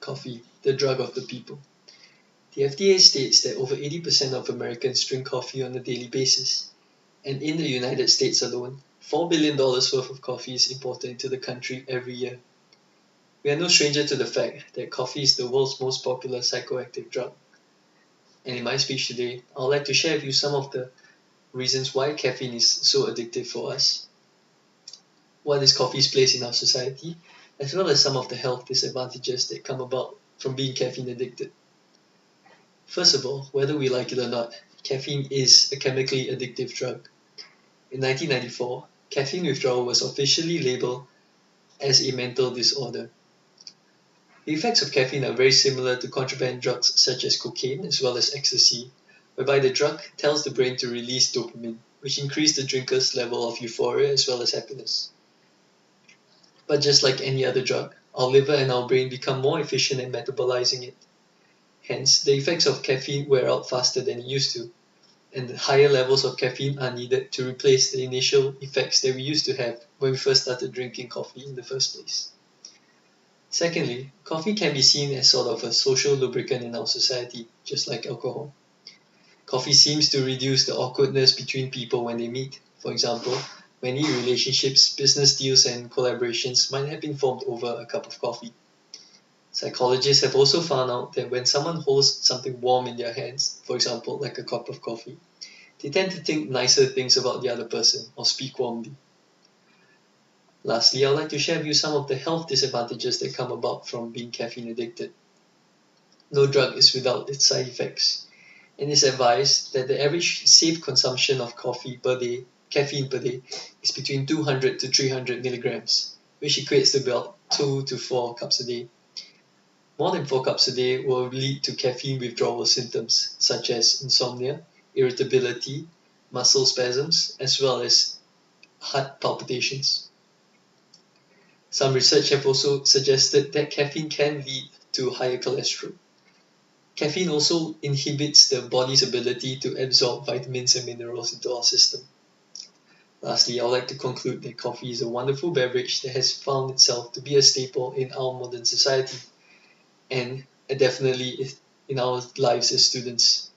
Coffee, the drug of the people. The FDA states that over 80% of Americans drink coffee on a daily basis, and in the United States alone, $4 billion worth of coffee is imported into the country every year. We are no stranger to the fact that coffee is the world's most popular psychoactive drug. And in my speech today, I would like to share with you some of the reasons why caffeine is so addictive for us, what is coffee's place in our society, as well as some of the health disadvantages that come about from being caffeine addicted. First of all, whether we like it or not, caffeine is a chemically addictive drug. In 1994, caffeine withdrawal was officially labeled as a mental disorder. The effects of caffeine are very similar to contraband drugs such as cocaine as well as ecstasy, whereby the drug tells the brain to release dopamine, which increases the drinker's level of euphoria as well as happiness. But just like any other drug, our liver and our brain become more efficient at metabolizing it. Hence, the effects of caffeine wear out faster than it used to, and the higher levels of caffeine are needed to replace the initial effects that we used to have when we first started drinking coffee in the first place. Secondly, coffee can be seen as sort of a social lubricant in our society, just like alcohol. Coffee seems to reduce the awkwardness between people when they meet. For example, many relationships, business deals, and collaborations might have been formed over a cup of coffee. Psychologists have also found out that when someone holds something warm in their hands, for example, like a cup of coffee, they tend to think nicer things about the other person or speak warmly. Lastly, I'd like to share with you some of the health disadvantages that come about from being caffeine addicted. No drug is without its side effects, and it's advised that the average safe consumption of caffeine per day is between 200 to 300 milligrams, which equates to about 2 to 4 cups a day. More than 4 cups a day will lead to caffeine withdrawal symptoms such as insomnia, irritability, muscle spasms, as well as heart palpitations. Some research have also suggested that caffeine can lead to higher cholesterol. Caffeine also inhibits the body's ability to absorb vitamins and minerals into our system. Lastly, I would like to conclude that coffee is a wonderful beverage that has found itself to be a staple in our modern society and definitely in our lives as students.